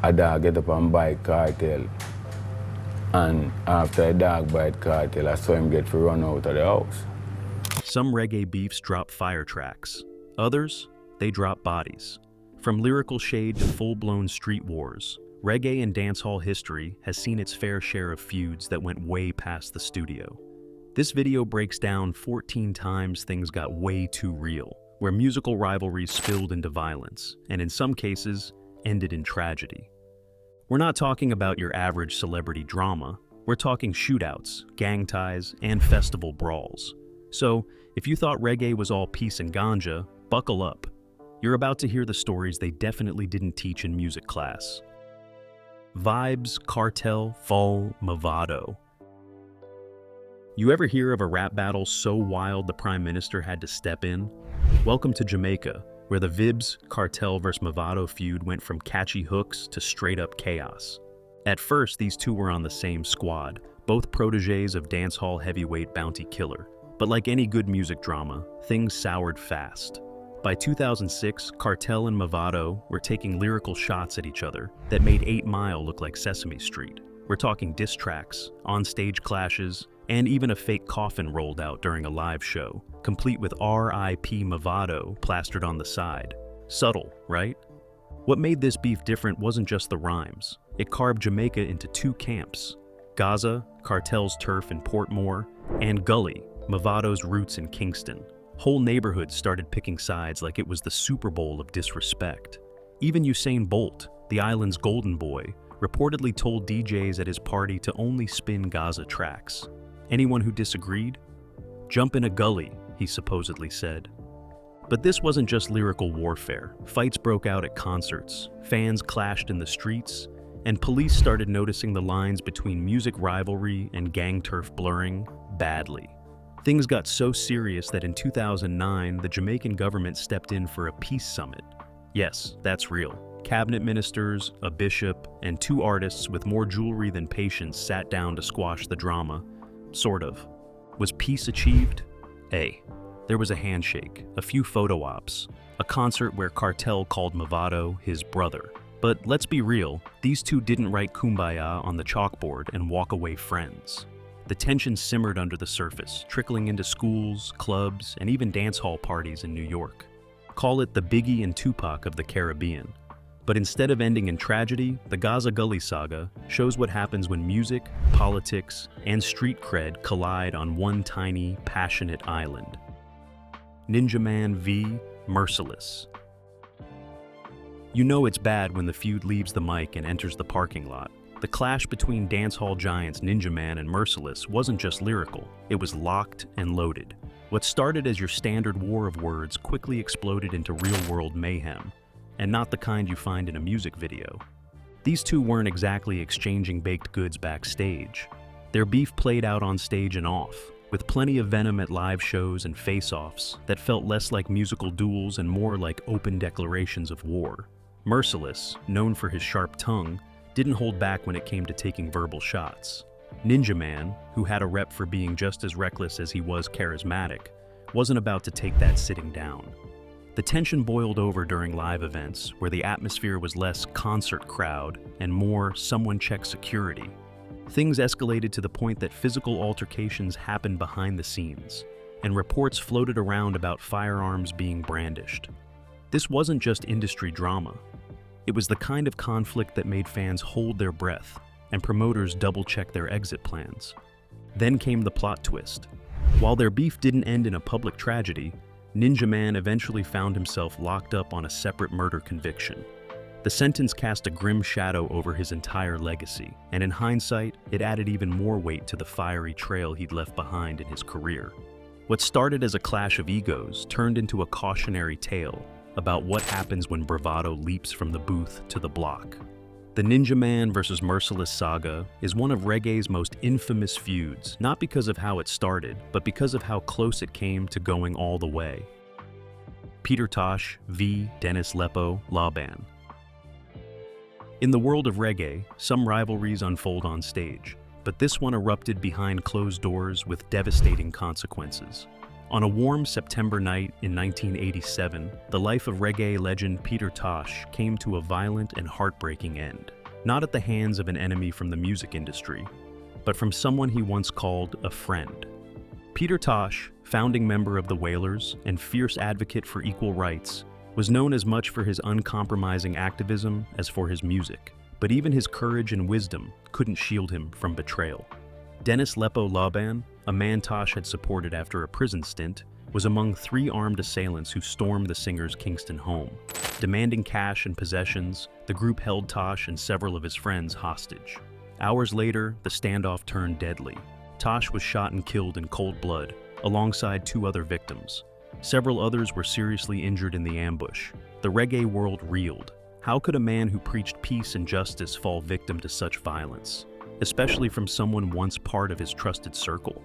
a dog get up and bite Cartel. And after a dog bite Cartel, I saw him get to run out of the house. Some reggae beefs drop fire tracks. Others, they drop bodies. From lyrical shade to full-blown street wars, reggae and dancehall history has seen its fair share of feuds that went way past the studio. This video breaks down 14 times things got way too real, where musical rivalries spilled into violence, and in some cases, ended in tragedy. We're not talking about your average celebrity drama. We're talking shootouts, gang ties, and festival brawls. So, if you thought reggae was all peace and ganja, buckle up. You're about to hear the stories they definitely didn't teach in music class. Vibes, Cartel, Fall, Mavado. You ever hear of a rap battle so wild the Prime Minister had to step in? Welcome to Jamaica, where the Vibes, Cartel vs. Mavado feud went from catchy hooks to straight-up chaos. At first, these two were on the same squad, both protégés of dancehall heavyweight Bounty Killer. But like any good music drama, things soured fast. By 2006, Cartel and Mavado were taking lyrical shots at each other that made 8 Mile look like Sesame Street. We're talking diss tracks, on-stage clashes, and even a fake coffin rolled out during a live show, complete with R.I.P. Mavado plastered on the side. Subtle, right? What made this beef different wasn't just the rhymes. It carved Jamaica into 2 camps: Gaza, Cartel's turf in Portmore, and Gully, Mavado's roots in Kingston. Whole neighborhoods started picking sides like it was the Super Bowl of disrespect. Even Usain Bolt, the island's golden boy, reportedly told DJs at his party to only spin Gaza tracks. Anyone who disagreed? Jump in a gully, he supposedly said. But this wasn't just lyrical warfare. Fights broke out at concerts, fans clashed in the streets, and police started noticing the lines between music rivalry and gang turf blurring badly. Things got so serious that in 2009, the Jamaican government stepped in for a peace summit. Yes, that's real. Cabinet ministers, a bishop, and 2 artists with more jewelry than patience sat down to squash the drama. Sort of. Was peace achieved? There was a handshake, a few photo ops, a concert where Cartel called Mavado his brother. But let's be real, these two didn't write Kumbaya on the chalkboard and walk away friends. The tension simmered under the surface, trickling into schools, clubs, and even dance hall parties in New York. Call it the Biggie and Tupac of the Caribbean. But instead of ending in tragedy, the Gaza Gully saga shows what happens when music, politics, and street cred collide on one tiny, passionate island. Ninja Man v. Merciless. You know it's bad when the feud leaves the mic and enters the parking lot. The clash between dancehall giants Ninja Man and Merciless wasn't just lyrical, it was locked and loaded. What started as your standard war of words quickly exploded into real-world mayhem, and not the kind you find in a music video. These two weren't exactly exchanging baked goods backstage. Their beef played out on stage and off, with plenty of venom at live shows and face-offs that felt less like musical duels and more like open declarations of war. Merciless, known for his sharp tongue, didn't hold back when it came to taking verbal shots. Ninja Man, who had a rep for being just as reckless as he was charismatic, wasn't about to take that sitting down. The tension boiled over during live events, where the atmosphere was less concert crowd and more someone check security. Things escalated to the point that physical altercations happened behind the scenes, and reports floated around about firearms being brandished. This wasn't just industry drama. It was the kind of conflict that made fans hold their breath and promoters double-check their exit plans. Then came the plot twist. While their beef didn't end in a public tragedy, Ninja Man eventually found himself locked up on a separate murder conviction. The sentence cast a grim shadow over his entire legacy, and in hindsight, it added even more weight to the fiery trail he'd left behind in his career. What started as a clash of egos turned into a cautionary tale about what happens when bravado leaps from the booth to the block. The Ninja Man vs. Merciless saga is one of reggae's most infamous feuds, not because of how it started, but because of how close it came to going all the way. Peter Tosh v. Dennis Leppo, Laban. In the world of reggae, some rivalries unfold on stage, but this one erupted behind closed doors with devastating consequences. On a warm September night in 1987, the life of reggae legend Peter Tosh came to a violent and heartbreaking end. Not at the hands of an enemy from the music industry, but from someone he once called a friend. Peter Tosh, founding member of the Wailers and fierce advocate for equal rights, was known as much for his uncompromising activism as for his music. But even his courage and wisdom couldn't shield him from betrayal. Dennis Leppo Laban, a man Tosh had supported after a prison stint, was among 3 armed assailants who stormed the singer's Kingston home. Demanding cash and possessions, the group held Tosh and several of his friends hostage. Hours later, the standoff turned deadly. Tosh was shot and killed in cold blood, alongside 2 other victims. Several others were seriously injured in the ambush. The reggae world reeled. How could a man who preached peace and justice fall victim to such violence, especially from someone once part of his trusted circle?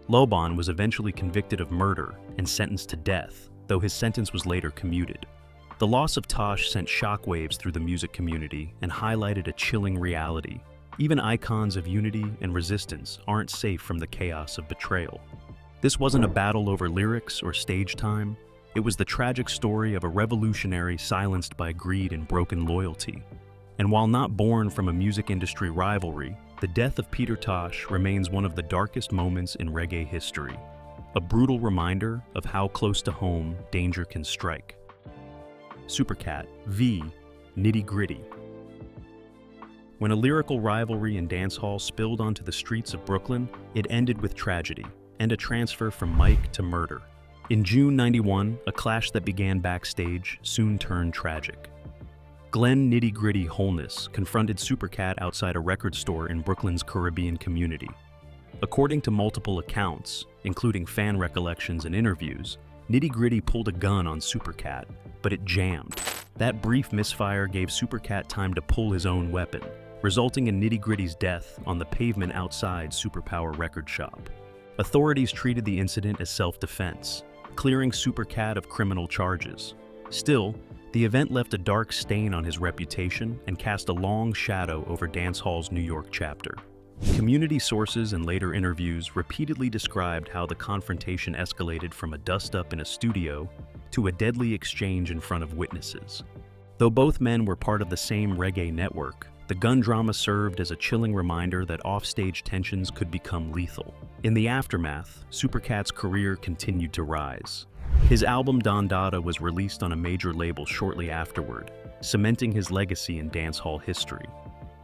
Laban was eventually convicted of murder and sentenced to death, though his sentence was later commuted. The loss of Tosh sent shockwaves through the music community and highlighted a chilling reality. Even icons of unity and resistance aren't safe from the chaos of betrayal. This wasn't a battle over lyrics or stage time. It was the tragic story of a revolutionary silenced by greed and broken loyalty. And while not born from a music industry rivalry, the death of Peter Tosh remains one of the darkest moments in reggae history. A brutal reminder of how close to home danger can strike. Supercat, v. Nittygritty. When a lyrical rivalry in dancehall spilled onto the streets of Brooklyn, it ended with tragedy and a transfer from mic to murder. In June '91, a clash that began backstage soon turned tragic. Glenn Nittygritty Holness confronted Supercat outside a record store in Brooklyn's Caribbean community. According to multiple accounts, including fan recollections and interviews, Nittygritty pulled a gun on Supercat, but it jammed. That brief misfire gave Supercat time to pull his own weapon, resulting in Nittygritty's death on the pavement outside Superpower record shop. Authorities treated the incident as self-defense, clearing Supercat of criminal charges. Still, the event left a dark stain on his reputation and cast a long shadow over dancehall's New York chapter. Community sources and later interviews repeatedly described how the confrontation escalated from a dust-up in a studio to a deadly exchange in front of witnesses. Though both men were part of the same reggae network, the gun drama served as a chilling reminder that offstage tensions could become lethal. In the aftermath, Supercat's career continued to rise. His album Don Dada was released on a major label shortly afterward, cementing his legacy in dancehall history.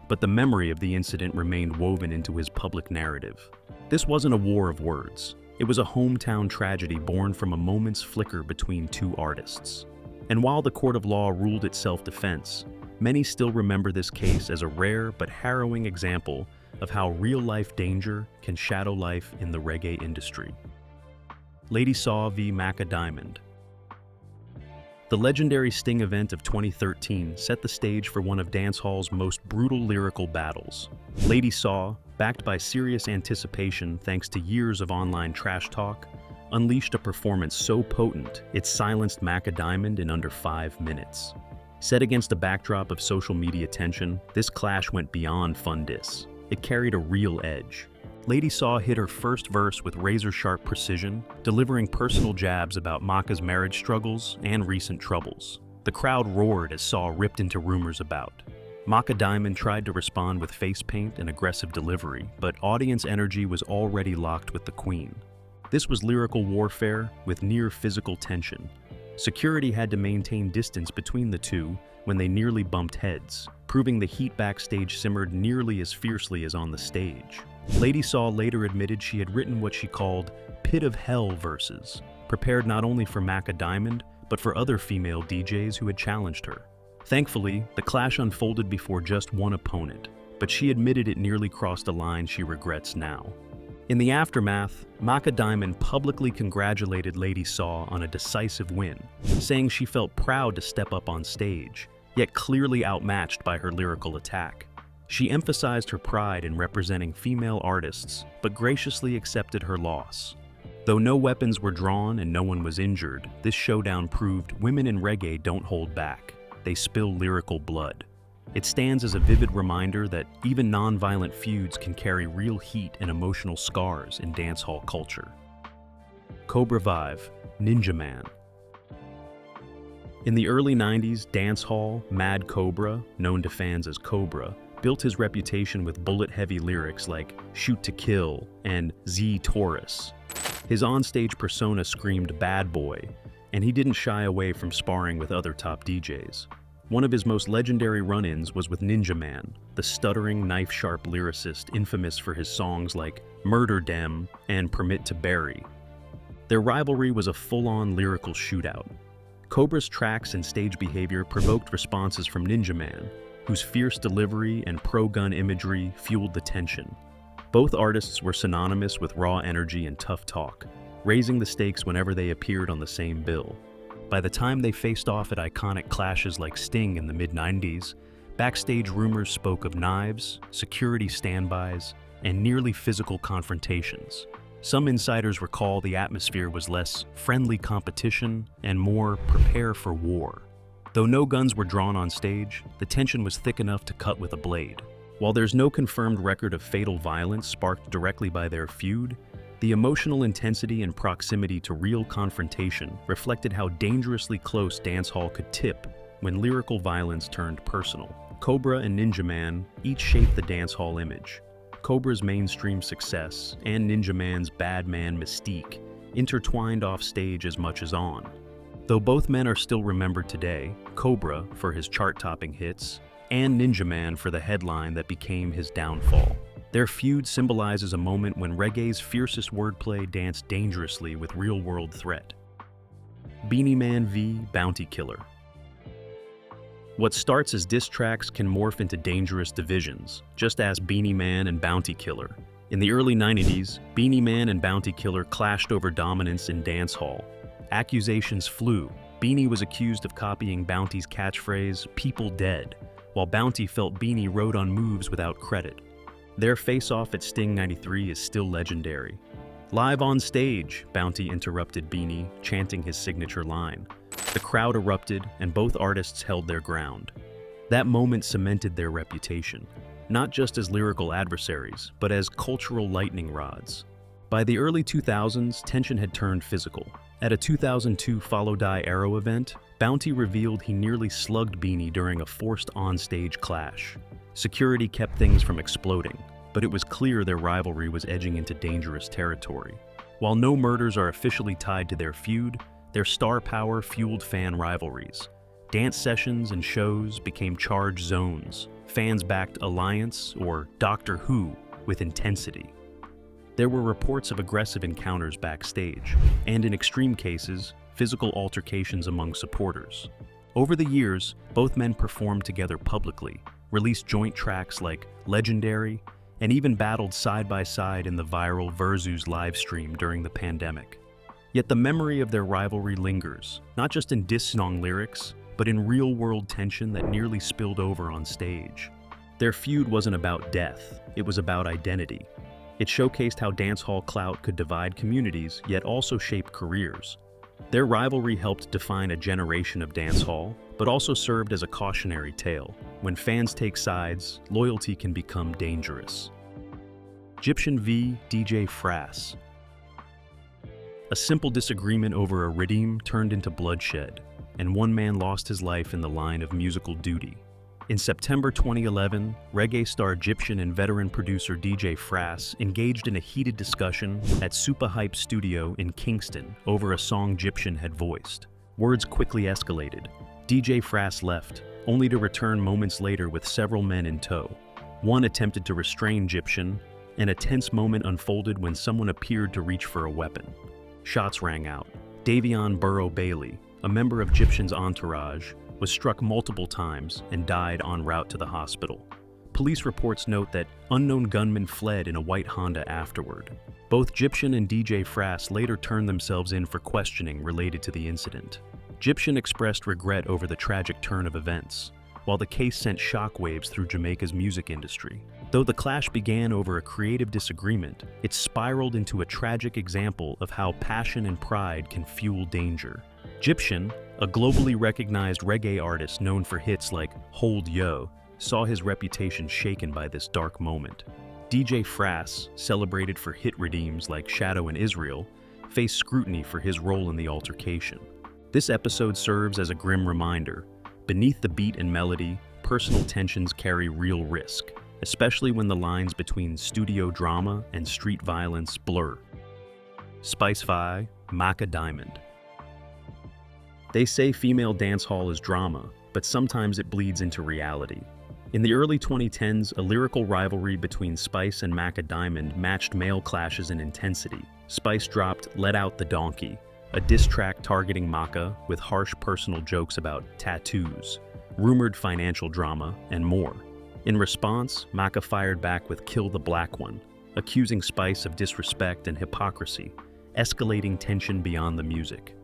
But the memory of the incident remained woven into his public narrative. This wasn't a war of words. It was a hometown tragedy born from a moment's flicker between 2 artists. And while the court of law ruled it self-defense, many still remember this case as a rare but harrowing example of how real-life danger can shadow life in the reggae industry. Lady Saw v. Maca Diamond. The legendary Sting event of 2013 set the stage for one of dancehall's most brutal lyrical battles. Lady Saw, backed by serious anticipation thanks to years of online trash talk, unleashed a performance so potent it silenced Maca Diamond in under 5 minutes. Set against a backdrop of social media tension, this clash went beyond fun diss. It carried a real edge. Lady Saw hit her first verse with razor-sharp precision, delivering personal jabs about Maca's marriage struggles and recent troubles. The crowd roared as Saw ripped into rumors about. Maca Diamond tried to respond with face paint and aggressive delivery, but audience energy was already locked with the Queen. This was lyrical warfare with near physical tension. Security had to maintain distance between the two when they nearly bumped heads, proving the heat backstage simmered nearly as fiercely as on the stage. Lady Saw later admitted she had written what she called pit of hell verses, prepared not only for Maca Diamond, but for other female DJs who had challenged her. Thankfully, the clash unfolded before just one opponent, but she admitted it nearly crossed a line she regrets now. In the aftermath, Maca Diamond publicly congratulated Lady Saw on a decisive win, saying she felt proud to step up on stage, yet clearly outmatched by her lyrical attack. She emphasized her pride in representing female artists, but graciously accepted her loss. Though no weapons were drawn and no one was injured, this showdown proved women in reggae don't hold back. They spill lyrical blood. It stands as a vivid reminder that even non-violent feuds can carry real heat and emotional scars in dancehall culture. Cobra Vive, Ninja Man. In the early 90s, dancehall Mad Cobra, known to fans as Cobra, built his reputation with bullet-heavy lyrics like Shoot to Kill and Z Taurus. His onstage persona screamed bad boy, and he didn't shy away from sparring with other top DJs. One of his most legendary run-ins was with Ninja Man, the stuttering, knife-sharp lyricist infamous for his songs like Murder Dem and Permit to Bury. Their rivalry was a full-on lyrical shootout. Cobra's tracks and stage behavior provoked responses from Ninja Man, whose fierce delivery and pro-gun imagery fueled the tension. Both artists were synonymous with raw energy and tough talk, raising the stakes whenever they appeared on the same bill. By the time they faced off at iconic clashes like Sting in the mid-90s, backstage rumors spoke of knives, security standbys, and nearly physical confrontations. Some insiders recall the atmosphere was less friendly competition and more prepare for war. Though no guns were drawn on stage, the tension was thick enough to cut with a blade. While there's no confirmed record of fatal violence sparked directly by their feud, the emotional intensity and proximity to real confrontation reflected how dangerously close dancehall could tip when lyrical violence turned personal. Cobra and Ninja Man each shaped the dancehall image. Cobra's mainstream success and Ninja Man's bad man mystique intertwined off stage as much as on. Though both men are still remembered today, Cobra for his chart-topping hits, and Ninja Man for the headline that became his downfall. Their feud symbolizes a moment when reggae's fiercest wordplay danced dangerously with real-world threat. Beanie Man v. Bounty Killer. What starts as diss tracks can morph into dangerous divisions, just as Beanie Man and Bounty Killer. In the early 90s, Beanie Man and Bounty Killer clashed over dominance in dancehall. Accusations flew. Beanie was accused of copying Bounty's catchphrase, "People Dead," while Bounty felt Beanie rode on moves without credit. Their face-off at Sting 93 is still legendary. "Live on stage," Bounty interrupted Beanie, chanting his signature line. The crowd erupted, and both artists held their ground. That moment cemented their reputation, not just as lyrical adversaries, but as cultural lightning rods. By the early 2000s, tension had turned physical. At a 2002 Follow Die Arrow event, Bounty revealed he nearly slugged Beanie during a forced on-stage clash. Security kept things from exploding, but it was clear their rivalry was edging into dangerous territory. While no murders are officially tied to their feud, their star power fueled fan rivalries. Dance sessions and shows became charged zones. Fans backed Alliance or Doctor Who with intensity. There were reports of aggressive encounters backstage, and in extreme cases, physical altercations among supporters. Over the years, both men performed together publicly, released joint tracks like Legendary, and even battled side by side in the viral Versus livestream during the pandemic. Yet the memory of their rivalry lingers, not just in diss song lyrics, but in real-world tension that nearly spilled over on stage. Their feud wasn't about death, it was about identity. It showcased how dancehall clout could divide communities, yet also shape careers. Their rivalry helped define a generation of dancehall, but also served as a cautionary tale. When fans take sides, loyalty can become dangerous. Egyptian v. DJ Frass. A simple disagreement over a riddim turned into bloodshed, and one man lost his life in the line of musical duty. In September 2011, reggae star Egyptian and veteran producer DJ Frass engaged in a heated discussion at Super Hype Studio in Kingston over a song Egyptian had voiced. Words quickly escalated. DJ Frass left, only to return moments later with several men in tow. One attempted to restrain Egyptian, and a tense moment unfolded when someone appeared to reach for a weapon. Shots rang out. Davion Burrow Bailey, a member of Egyptian's entourage, was struck multiple times and died en route to the hospital. Police reports note that unknown gunmen fled in a white Honda afterward. Both Egyptian and DJ Frass later turned themselves in for questioning related to the incident. Egyptian expressed regret over the tragic turn of events, while the case sent shockwaves through Jamaica's music industry. Though the clash began over a creative disagreement, it spiraled into a tragic example of how passion and pride can fuel danger. Egyptian, a globally recognized reggae artist known for hits like Hold Yo, saw his reputation shaken by this dark moment. DJ Frass, celebrated for hit redeems like Shadow and Israel, faced scrutiny for his role in the altercation. This episode serves as a grim reminder. Beneath the beat and melody, personal tensions carry real risk, especially when the lines between studio drama and street violence blur. Spice Fi, Maca Diamond. They say female dancehall is drama, but sometimes it bleeds into reality. In the early 2010s, a lyrical rivalry between Spice and Maca Diamond matched male clashes in intensity. Spice dropped Let Out the Donkey, a diss track targeting Maca with harsh personal jokes about tattoos, rumored financial drama, and more. In response, Maca fired back with Kill the Black One, accusing Spice of disrespect and hypocrisy, escalating tension beyond the music.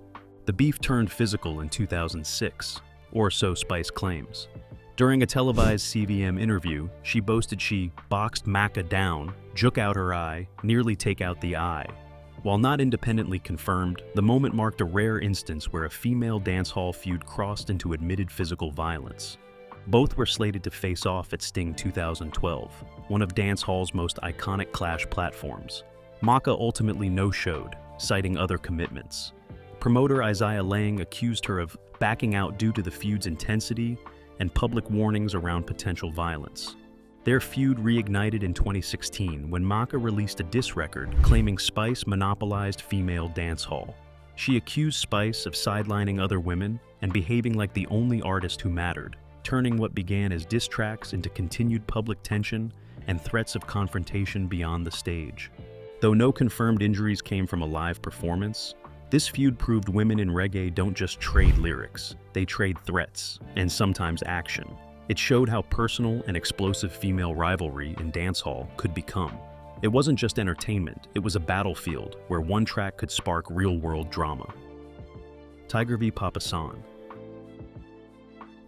The beef turned physical in 2006, or so Spice claims. During a televised CVM interview, she boasted she boxed Maca down, juke out her eye, nearly take out the eye. While not independently confirmed, the moment marked a rare instance where a female dancehall feud crossed into admitted physical violence. Both were slated to face off at Sting 2012, one of dancehall's most iconic clash platforms. Maca ultimately no-showed, citing other commitments. Promoter Isaiah Lang accused her of backing out due to the feud's intensity and public warnings around potential violence. Their feud reignited in 2016 when Maca released a diss record claiming Spice monopolized female dancehall. She accused Spice of sidelining other women and behaving like the only artist who mattered, turning what began as diss tracks into continued public tension and threats of confrontation beyond the stage. Though no confirmed injuries came from a live performance, this feud proved women in reggae don't just trade lyrics, they trade threats, and sometimes action. It showed how personal and explosive female rivalry in dancehall could become. It wasn't just entertainment, it was a battlefield where one track could spark real-world drama. Tiger v. Papasan.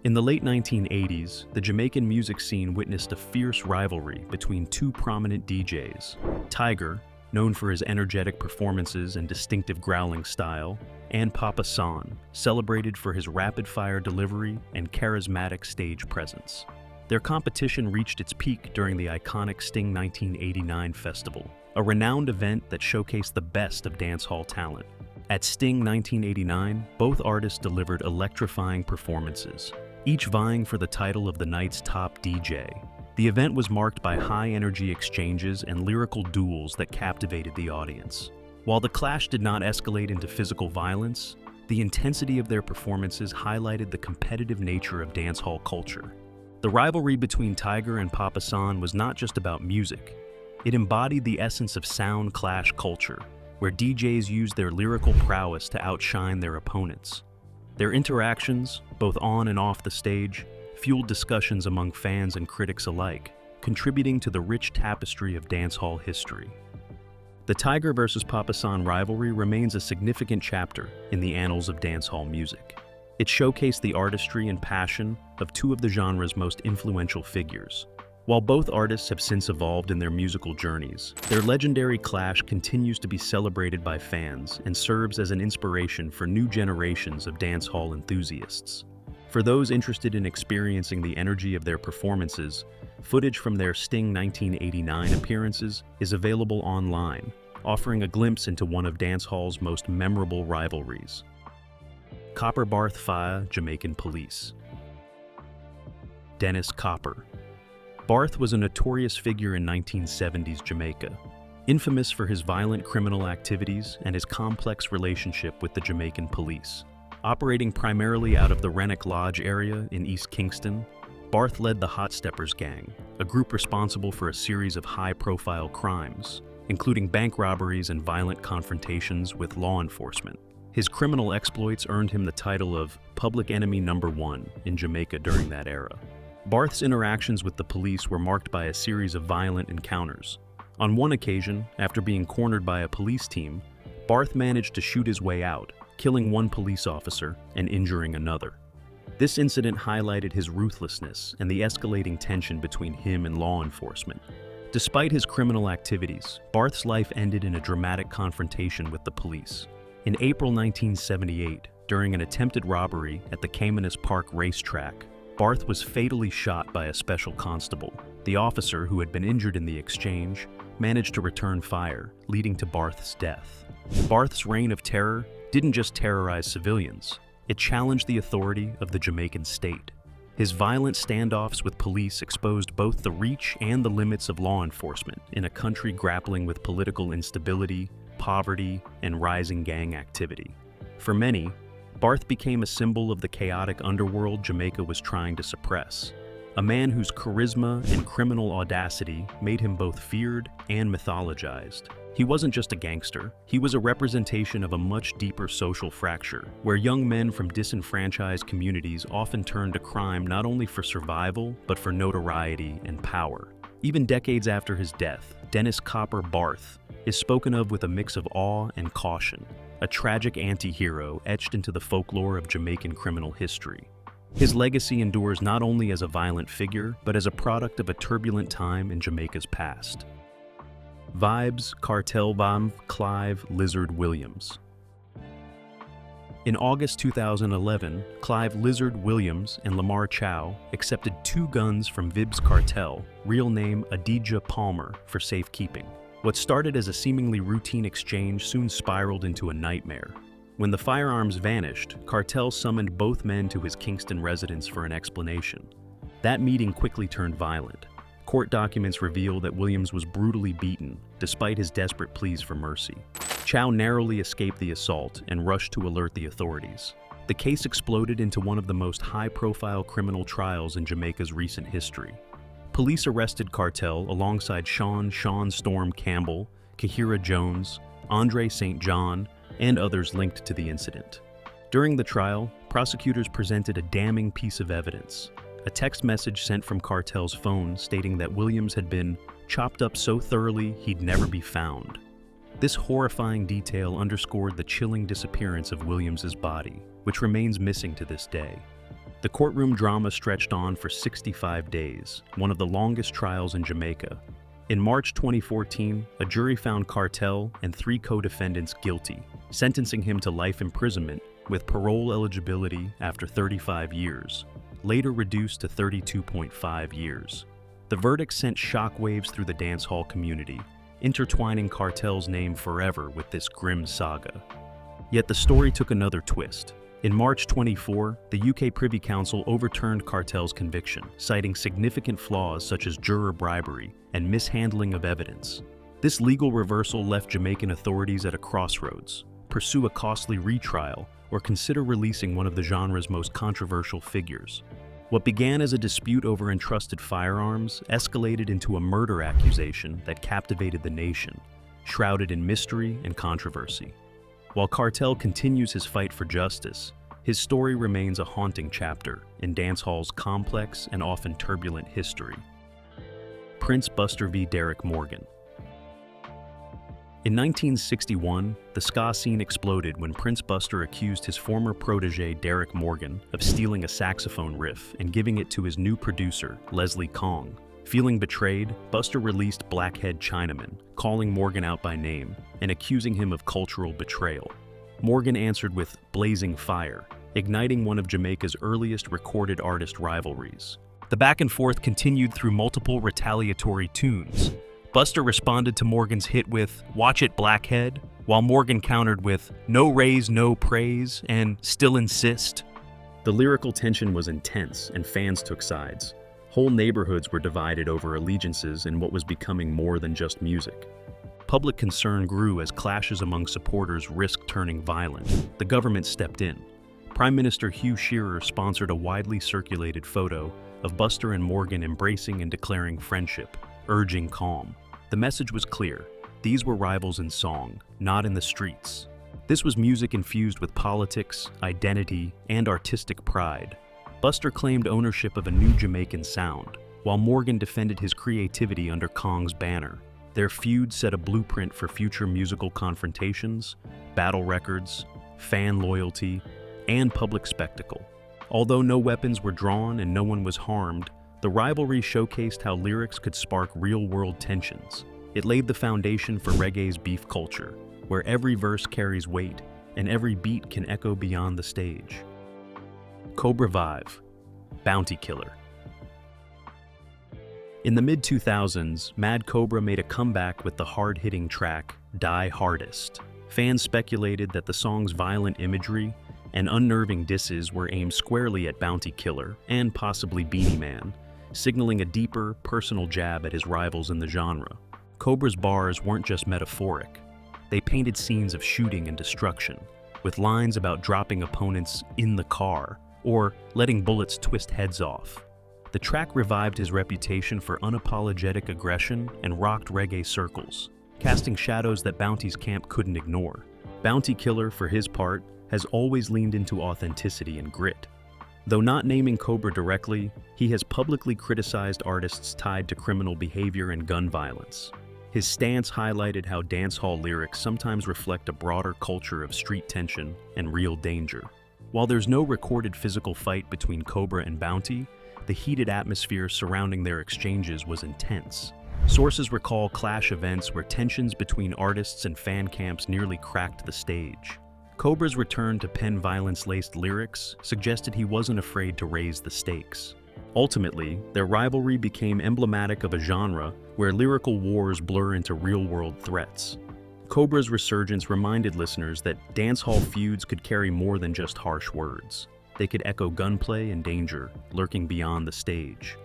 In the late 1980s, the Jamaican music scene witnessed a fierce rivalry between two prominent DJs. Tiger, known for his energetic performances and distinctive growling style, and Papasan, celebrated for his rapid-fire delivery and charismatic stage presence. Their competition reached its peak during the iconic Sting 1989 festival, a renowned event that showcased the best of dancehall talent. At Sting 1989, both artists delivered electrifying performances, each vying for the title of the night's top DJ. The event was marked by high-energy exchanges and lyrical duels that captivated the audience. While the clash did not escalate into physical violence, the intensity of their performances highlighted the competitive nature of dancehall culture. The rivalry between Tiger and Papasan was not just about music. It embodied the essence of sound clash culture, where DJs used their lyrical prowess to outshine their opponents. Their interactions, both on and off the stage, fueled discussions among fans and critics alike, contributing to the rich tapestry of dancehall history. The Tiger vs. Papasan rivalry remains a significant chapter in the annals of dancehall music. It showcased the artistry and passion of two of the genre's most influential figures. While both artists have since evolved in their musical journeys, their legendary clash continues to be celebrated by fans and serves as an inspiration for new generations of dancehall enthusiasts. For those interested in experiencing the energy of their performances, footage from their Sting 1989 appearances is available online, offering a glimpse into one of dancehall's most memorable rivalries. Copper Barth Faya, Jamaican Police. Dennis Copper. Barth was a notorious figure in 1970s Jamaica, infamous for his violent criminal activities and his complex relationship with the Jamaican police. Operating primarily out of the Renwick Lodge area in East Kingston, Barth led the Hot Steppers Gang, a group responsible for a series of high-profile crimes, including bank robberies and violent confrontations with law enforcement. His criminal exploits earned him the title of Public Enemy Number 1 in Jamaica during that era. Barth's interactions with the police were marked by a series of violent encounters. On one occasion, after being cornered by a police team, Barth managed to shoot his way out, killing one police officer and injuring another. This incident highlighted his ruthlessness and the escalating tension between him and law enforcement. Despite his criminal activities, Barth's life ended in a dramatic confrontation with the police. In April 1978, during an attempted robbery at the Caymanas Park racetrack, Barth was fatally shot by a special constable. The officer, who had been injured in the exchange, managed to return fire, leading to Barth's death. Barth's reign of terror didn't just terrorize civilians, it challenged the authority of the Jamaican state. His violent standoffs with police exposed both the reach and the limits of law enforcement in a country grappling with political instability, poverty, and rising gang activity. For many, Barth became a symbol of the chaotic underworld Jamaica was trying to suppress. A man whose charisma and criminal audacity made him both feared and mythologized. He wasn't just a gangster, he was a representation of a much deeper social fracture, where young men from disenfranchised communities often turned to crime not only for survival, but for notoriety and power. Even decades after his death, Dennis Copper Barth is spoken of with a mix of awe and caution, a tragic anti-hero etched into the folklore of Jamaican criminal history. His legacy endures not only as a violent figure, but as a product of a turbulent time in Jamaica's past. Vibes, Cartel Van Clive Lizard Williams. In August 2011, Clive Lizard Williams and Lamar Chow accepted 2 guns from Vive's Cartel, real name Adidja Palmer, for safekeeping. What started as a seemingly routine exchange soon spiraled into a nightmare. When the firearms vanished, Cartel summoned both men to his Kingston residence for an explanation. That meeting quickly turned violent. Court documents reveal that Williams was brutally beaten, despite his desperate pleas for mercy. Chow narrowly escaped the assault and rushed to alert the authorities. The case exploded into one of the most high-profile criminal trials in Jamaica's recent history. Police arrested Cartel alongside Sean Storm Campbell, Kahira Jones, Andre St. John, and others linked to the incident. During the trial, prosecutors presented a damning piece of evidence. A text message sent from Cartel's phone stating that Williams had been chopped up so thoroughly he'd never be found. This horrifying detail underscored the chilling disappearance of Williams's body, which remains missing to this day. The courtroom drama stretched on for 65 days, one of the longest trials in Jamaica. In March 2014, a jury found Cartel and 3 co-defendants guilty, sentencing him to life imprisonment with parole eligibility after 35 years, later reduced to 32.5 years. The verdict sent shockwaves through the dancehall community, intertwining Cartel's name forever with this grim saga. Yet the story took another twist. In March 24, the UK Privy Council overturned Cartel's conviction, citing significant flaws such as juror bribery and mishandling of evidence. This legal reversal left Jamaican authorities at a crossroads: pursue a costly retrial or consider releasing one of the genre's most controversial figures. What began as a dispute over entrusted firearms escalated into a murder accusation that captivated the nation, shrouded in mystery and controversy. While Cartel continues his fight for justice, his story remains a haunting chapter in dancehall's complex and often turbulent history. Prince Buster v. Derek Morgan. In 1961, the ska scene exploded when Prince Buster accused his former protege Derek Morgan of stealing a saxophone riff and giving it to his new producer, Leslie Kong. Feeling betrayed, Buster released Blackhead Chinaman, calling Morgan out by name and accusing him of cultural betrayal. Morgan answered with Blazing Fire, igniting one of Jamaica's earliest recorded artist rivalries. The back and forth continued through multiple retaliatory tunes. Buster responded to Morgan's hit with Watch It Blackhead, while Morgan countered with No Raise, No Praise, and Still Insist. The lyrical tension was intense and fans took sides. Whole neighborhoods were divided over allegiances in what was becoming more than just music. Public concern grew as clashes among supporters risked turning violent. The government stepped in. Prime Minister Hugh Shearer sponsored a widely circulated photo of Buster and Morgan embracing and declaring friendship, urging calm. The message was clear: these were rivals in song, not in the streets. This was music infused with politics, identity, and artistic pride. Buster claimed ownership of a new Jamaican sound, while Morgan defended his creativity under Kong's banner. Their feud set a blueprint for future musical confrontations, battle records, fan loyalty, and public spectacle. Although no weapons were drawn and no one was harmed, the rivalry showcased how lyrics could spark real-world tensions. It laid the foundation for reggae's beef culture, where every verse carries weight and every beat can echo beyond the stage. Cobra Vive, Bounty Killer. In the mid-2000s, Mad Cobra made a comeback with the hard-hitting track Die Hardest. Fans speculated that the song's violent imagery and unnerving disses were aimed squarely at Bounty Killer and possibly Beanie Man, signaling a deeper, personal jab at his rivals in the genre. Cobra's bars weren't just metaphoric. They painted scenes of shooting and destruction, with lines about dropping opponents in the car or letting bullets twist heads off. The track revived his reputation for unapologetic aggression and rocked reggae circles, casting shadows that Bounty's camp couldn't ignore. Bounty Killer, for his part, has always leaned into authenticity and grit. Though not naming Cobra directly, he has publicly criticized artists tied to criminal behavior and gun violence. His stance highlighted how dancehall lyrics sometimes reflect a broader culture of street tension and real danger. While there's no recorded physical fight between Cobra and Bounty, the heated atmosphere surrounding their exchanges was intense. Sources recall clash events where tensions between artists and fan camps nearly cracked the stage. Cobra's return to pen violence-laced lyrics suggested he wasn't afraid to raise the stakes. Ultimately, their rivalry became emblematic of a genre where lyrical wars blur into real-world threats. Cobra's resurgence reminded listeners that dancehall feuds could carry more than just harsh words. They could echo gunplay and danger, lurking beyond the stage.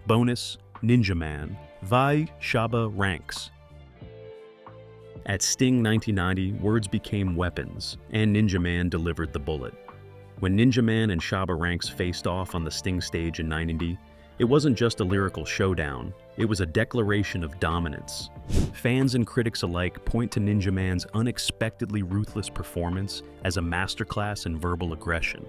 Bonus, Ninja Man, Vive, Shaba, Ranks. At Sting 1990, words became weapons, and Ninja Man delivered the bullet. When Ninja Man and Shaba Ranks faced off on the Sting stage in 1990, it wasn't just a lyrical showdown, it was a declaration of dominance. Fans and critics alike point to Ninja Man's unexpectedly ruthless performance as a masterclass in verbal aggression.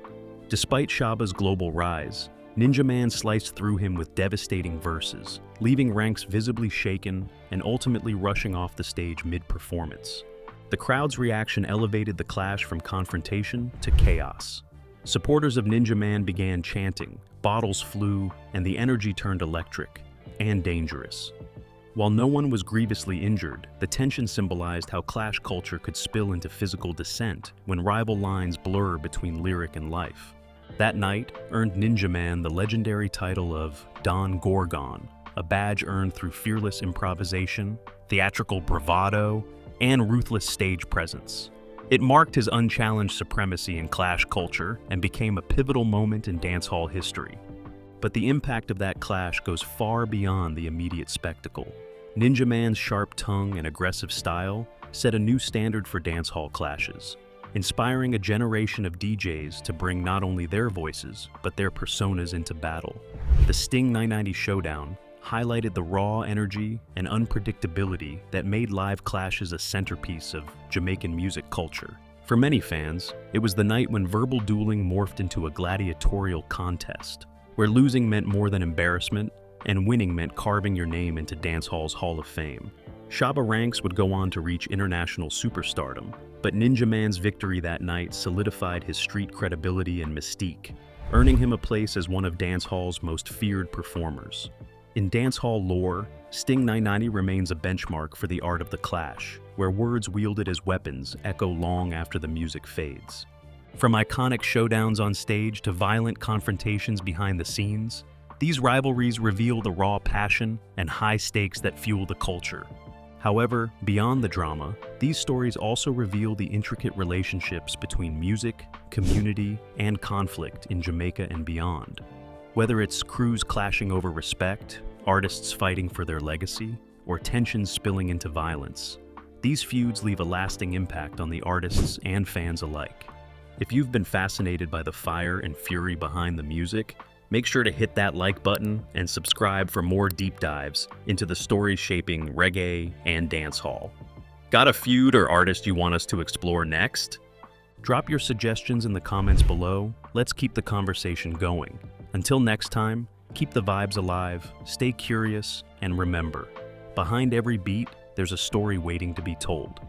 Despite Shaba's global rise, Ninja Man sliced through him with devastating verses, leaving Ranks visibly shaken and ultimately rushing off the stage mid-performance. The crowd's reaction elevated the clash from confrontation to chaos. Supporters of Ninja Man began chanting, bottles flew, and the energy turned electric and dangerous. While no one was grievously injured, the tension symbolized how clash culture could spill into physical dissent when rival lines blur between lyric and life. That night earned Ninja Man the legendary title of Don Gorgon, a badge earned through fearless improvisation, theatrical bravado, and ruthless stage presence. It marked his unchallenged supremacy in clash culture and became a pivotal moment in dancehall history. But the impact of that clash goes far beyond the immediate spectacle. Ninja Man's sharp tongue and aggressive style set a new standard for dancehall clashes, inspiring a generation of DJs to bring not only their voices, but their personas into battle. The Sting 990 showdown highlighted the raw energy and unpredictability that made live clashes a centerpiece of Jamaican music culture. For many fans, it was the night when verbal dueling morphed into a gladiatorial contest, where losing meant more than embarrassment, and winning meant carving your name into dancehall's Hall of Fame. Shaba Ranks would go on to reach international superstardom, but Ninja Man's victory that night solidified his street credibility and mystique, earning him a place as one of dancehall's most feared performers. In dancehall lore, Sting 990 remains a benchmark for the art of the clash, where words wielded as weapons echo long after the music fades. From iconic showdowns on stage to violent confrontations behind the scenes, these rivalries reveal the raw passion and high stakes that fuel the culture. However, beyond the drama, these stories also reveal the intricate relationships between music, community, and conflict in Jamaica and beyond. Whether it's crews clashing over respect, artists fighting for their legacy, or tensions spilling into violence, these feuds leave a lasting impact on the artists and fans alike. If you've been fascinated by the fire and fury behind the music, make sure to hit that like button and subscribe for more deep dives into the stories shaping reggae and dancehall. Got a feud or artist you want us to explore next? Drop your suggestions in the comments below. Let's keep the conversation going. Until next time, keep the vibes alive, stay curious, and remember, behind every beat, there's a story waiting to be told.